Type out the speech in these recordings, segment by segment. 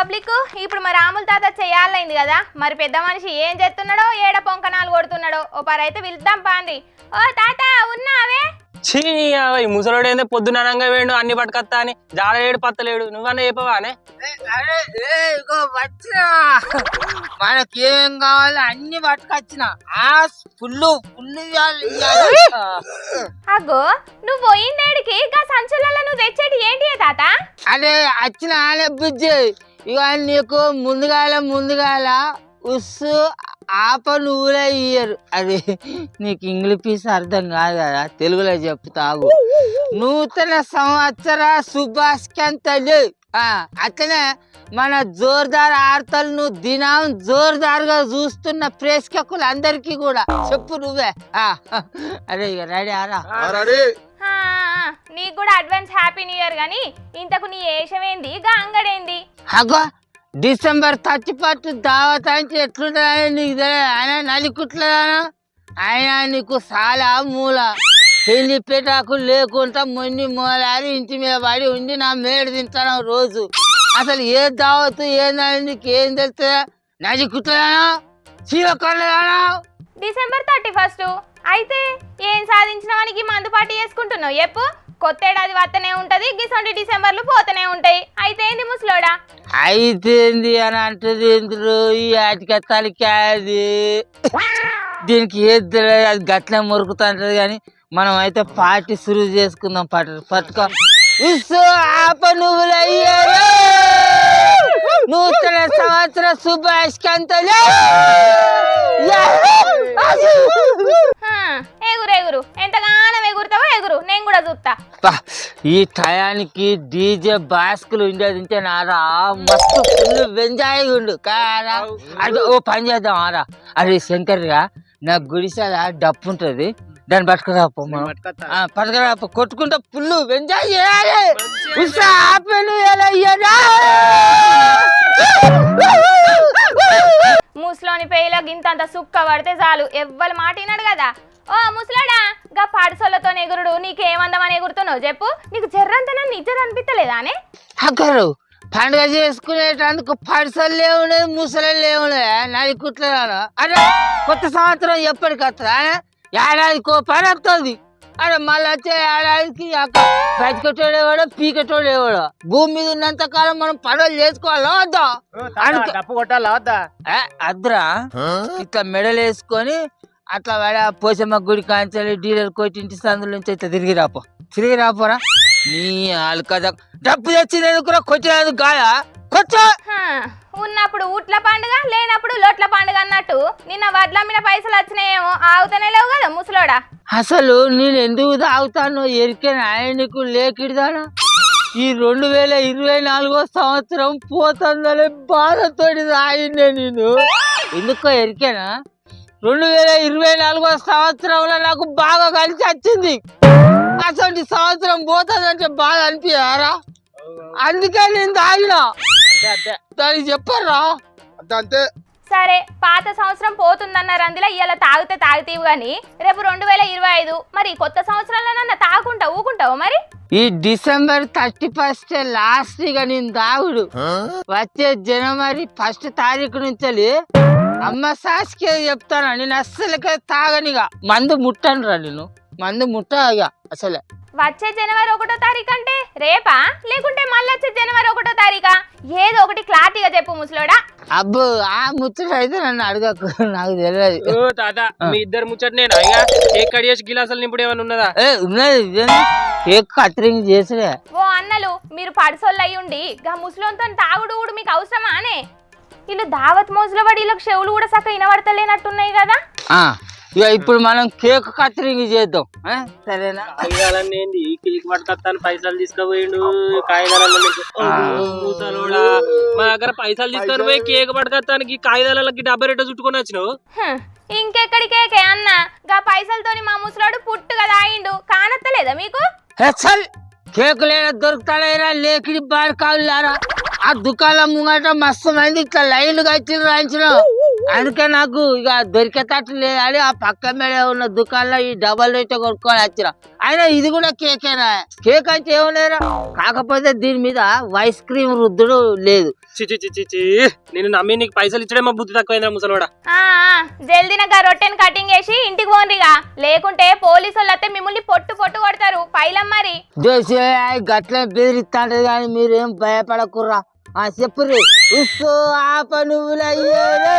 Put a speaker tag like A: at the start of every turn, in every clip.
A: Public ఇప్పుడు మరి రాముల తాత చేయాలైంది కదా, మరి పెద్ద మనిషి ఏం చేస్తున్నాడో ఏడ పొంకనాలు కొడుతున్నాడో ఓ పరైతే పిలుద్దాం పాండి. ఓ తాత ఉన్నావే?
B: చీ ముసలోడేందే పొద్దుననంగా వేయండు అన్ని పట్టుకత్తా అని జాడలేడు పత్తలేడు, నువ్వన్నా చెప్పవానే?
C: వచ్చినా మనకేం కావాలో అన్ని పట్టుకొచ్చిన ఫుల్
A: అగ్గో నువ్వు పోయిందేడికి గా సంచులలో నువ్వు తెచ్చేటి ఏంటి తాత?
C: అదే వచ్చిన ఆలే బుజ్జి. ఇక నీకు ముందుగాల ఉస్సు ఆప నువ్వులే ఇయ్యరు. అది నీకు ఇంగ్లీష్ పీస్ అర్థం కాదు కదా, తెలుగులో చెప్తావు. నూతన సంవత్సర శుభాస్కంతలు. అట్లనే మన జోర్దార్ ఆర్తలు నువ్వు దినం జోర్దార్గా చూస్తున్న ప్రేక్షకులు అందరికీ కూడా చెప్పు నువ్వే. అరే ఇక రెడీ ఆరా?
A: నీకు కూడా అడ్వాన్స్ హ్యాపీ న్యూ ఇయర్. గాని ఇంతకు నీ ఏషమేంది గా అంగడేంది?
C: అగో డిసెంబర్ 31 దావత్ అంటే ఎట్లుంటుందని నీకు తెలియదు. ఆయన నలికుట్లదానా, ఆయన నీకు చాలా మూల. పెళ్లి పెట్టాకు లేకుండా మొన్ని మూలారి ఇంటి మీద పడి ఉండి నా మేడ తింటాను రోజు. అసలు ఏ దావత్ ఏందని నీకు ఏం తెలుస్తుందా? నలికుట్లదానా, చీరకొండదానా?
A: డిసెంబర్ 31 అయితే ఏం సాధించినవానికి మందు పార్టీ చేసుకుంటున్నావు చెప్పు? కొత్త ఏడాది వస్తనే ఉంటది, గిసొంటి డిసెంబర్లు పోతూనే ఉంటాయి. అయితే ఏంది ముసలోడా?
C: అయితేంది అని అంటది ఎందుకు ఈ ఆటికత్తాలకి? అది దీనికి ఏది తెలియదు, అది గట్లే మురుకుతుంటది. కానీ మనం అయితే పార్టీ సురువు చేసుకుందాం. పట్టుకో ఆప నువ్వులయ్యారు. నూతన సంవత్సర శుభాస్కంతలు.
A: ఎగురు ఎంతగానో ఎగురుతావో ఎగురు, నేను కూడా చూస్తా.
C: ఈ టయానికి డీజే బాస్కులు ఉండేది ఉంటే నారా మస్తు ఫుల్ ఎంజాయ్ ఉండు కారా. అది ఓ పని చేద్దాం ఆరా. అరే శంకర్గా నా గుడిసాల డప్పు ఉంటది, దాన్ని పట్టుకురాపో. పట్టుకురాపో, కొట్టుకుంటా ఫుల్ ఎంజాయ్ చేయాలి.
A: ముసలోని పేయిలో గింతంత సుక్క పడితే చాలు, ఎవ్వరు మాటినాడు కదా. ఓ ముసలాడా, గా పాడిసోళ్ళతో ఎగురుడు నీకేమందమని ఎగురుతున్నావు చెప్పు? నీకు జర్రంతనా నిజం అనిపించలేదా అనే?
C: అక్కరు పండుగ చేసుకునేటందుకు పడిసలు లేవులేదు, ముసలు లేవులే నలుకుట్లేదు. అరే కొత్త సంవత్సరం ఎప్పటికి వస్తుందా? ఏడాదికో పని వస్తుంది. అరే మళ్ళీ వచ్చే ఏడాదికి బతికటోడేవాడో పీకటోడేవాడో. భూమి మీద ఉన్నంత కాలం మనం పండుగలు చేసుకోవాలా వద్దా? అద్రా ఇట్లా మెడలు వేసుకొని అట్లా వాడ పోచమ్మ గుడి కాంచాలి డీలర్ కోటి ఇంటి సందుల నుంచి ఇట్లా తిరిగి రాపోరా. నీ అల్కద డబ్బు తెచ్చినందుకు కొట్టినందుకు కాదా?
A: ఉన్నప్పుడు ఊట్ల పండుగ, లేనప్పుడు లోట్ల పండుగ అన్నట్టు నిన్న వడ్ల మీద పైసలు వచ్చినాయేమో ఆగుతూనే లేవు కదా ముసలోడా.
C: అసలు నేను ఎందుకు తాగుతాను ఎరికేనా నీకు లేకిడదానా? ఈ 2024 సంవత్సరం పోతుందనే బాధతోటి తాగిందే నేను. ఎందుకో ఎరికేనా? 2024 సంవత్సరంలో నాకు బాగా కలిసి వచ్చింది. అసలు సంవత్సరం పోతుందంటే బాగా అనిపించారా? అందుకే నేను తాగినా. దానికి చెప్పరా?
B: అంతే.
A: సరే పాత సంవత్సరం పోతుందన్నారు, అందులో ఇలా తాగుతీవు గాని రేపు 2025 మరి కొత్త సంవత్సరంలోనన్నా తాగుకుంటా ఊకుంటావు మరి?
C: ఈ డిసెంబర్ 31 లాస్ట్ ఇక నేను తాగుడు. వచ్చే జనవరి 1 తారీఖు నుంచి అమ్మ సాక్షిగా చెప్తాను, నేను అస్సలకే తాగనిగా. మందు ముట్టను రా, నేను మందు ముట్టగా అసలే.
A: వచ్చే జనవరి 1వ తారీఖు అంటే రేపా, లేకుంటే మళ్ళీ వచ్చే జనవరి 1వ తారీఖా? ఏదో ఒకటి క్లారిటీగా చెప్పు ముసలోడా.
C: అబ్బో ఆ ముచ్చట అయితే నన్ను అడగకు, నాకు తెలియదు.
B: తాత మీ ఇద్దరు ముచ్చటనేనా? కేక్ కట్ చేసి గిలాసాలు నింపుడు ఏమైనా ఉన్నదా?
C: ఉన్నది, కేక్ కత్తిరింగ్ చేసుడే.
A: ఓ అన్నలు మీరు పడిసోళ్ళు అయ్యుండి గా ముసలోంతో తాగుడు ఊడు మీకు అవసరమా అనే? వీళ్ళు దావత్ మోజుల పడి వీళ్ళకి చెవులు కూడా చక్కగా వినబడతలేనట్టున్నాయి కదా.
C: ఇక ఇప్పుడు మనం కేక్ కత్తిరింగ్ చేద్దాం, సరేనా?
B: కాయగాలన్నీ ఏంది కేక్ పట్టుకొస్తాను పైసలు తీసుకుపోయిండు. కాయగాలన్నీ మా దగ్గర పైసలు తీసుకొని పోయి కేక్ పట్టుకొస్తానికి కాగితాలకి 70 రెట్ట చుట్టుకొని వచ్చినావు.
A: ఇంకెక్కడి కేకే అన్న, గా పైసలతోని మా ముసలాడు పుట్టుగా తాగిండు కానత్తలేదా మీకు?
C: కేకు లేనా దొరుకుతాడైనా లేకిడి బాడు కావులారా. ఆ దుకాణం ముంగట మస్తు మంది ఇట్లా లైన్లు కట్టి రాయించిన అందుకే నాకు ఇక దొరికేటట్టు లేదని ఆ పక్క మీద ఉన్న దుకాణంలో ఈ డబల్ రేట్ కొనుక్కొని వచ్చిన. అయినా ఇది కూడా కేకేనా? కేక్ అంటే ఏమలేరా, కాకపోతే దీని మీద ఐస్ క్రీమ్ రుద్దుడు లేదు.
B: చిచి నేను నమ్మి నీకు పైసలు ఇచ్చడే మా బుద్ధి తక్కువైందా ముసలోడా.
A: జల్దినగా రొట్టెని కటింగ్ చేసి ఇంటికి పోండిగా, లేకుంటే పోలీసు వాళ్ళు అయితే మిమ్మల్ని పొట్టు కొడతారు పైలం మరి.
C: గట్ల బెదిరిస్తాంటది కానీ మీరేం భయపడకుర్రా. చెప్పుర్రి. ఉస్సు ఆప నువ్వులయ్యేరే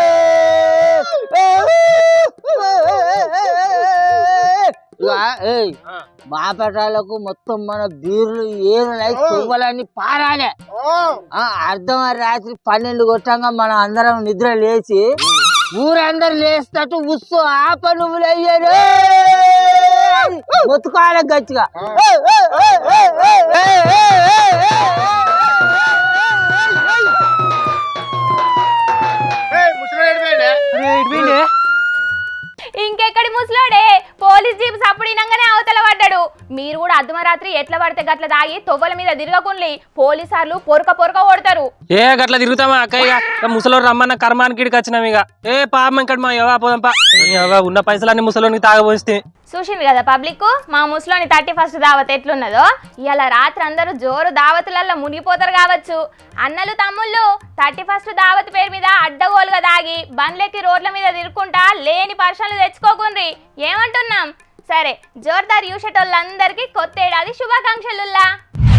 C: బాపటాలకు మొత్తం మన బీర్లు ఏరులై పువ్వులన్నీ పారాలే. అర్ధం రాత్రి 12 కొట్టంగా మనం అందరం నిద్ర లేచి ఊరందరు లేస్తట్టు ఉస్సు ఆప నువ్వులయ్యేరే మొత్తుకోవాలి గట్టిగా.
A: ఇంకెక్కడి ముసలోడే, పోలీస్ జీప్ సప్పుడినంగానే అవతల పడ్డాడు. మీరు కూడా అర్ధమరాత్రి ఎట్లా పడితే గట్ల దాగి తొవ్వల మీద తిరగకుండి, పోలీసార్లు పొరక కొడతారు.
B: ఏ గట్ల తిరుగుతామా అక్కయ్య, ముసలోడు రమ్మన్న కర్మానికి ఇడికి వచ్చినాం. ఇక ఏ పాపం ఇక్కడ మా యవా పోదంపా, ఉన్న పైసలన్నీ ముసలోనికి తాగబోస్తే.
A: చూసింది కదా పబ్లిక్ మా ముసలోని 31st దావత్ ఎట్లున్నదో. ఇలా రాత్రి అందరూ జోరు దావతులలో మునిగిపోతారు కావచ్చు. అన్నలు తమ్ముళ్ళు 31st దావత్ పేరు మీద అడ్డగోలుగా దాగి బండ్లెక్కి రోడ్ల మీద తిరుక్కుంటా లేని పర్షన్లు తెచ్చుకోకుండ్రి. ఏమంటున్నాం? సరే, జోర్దార్ యూషటోళ్ళందరికీ కొత్త ఏడాది శుభాకాంక్షలుల్లా.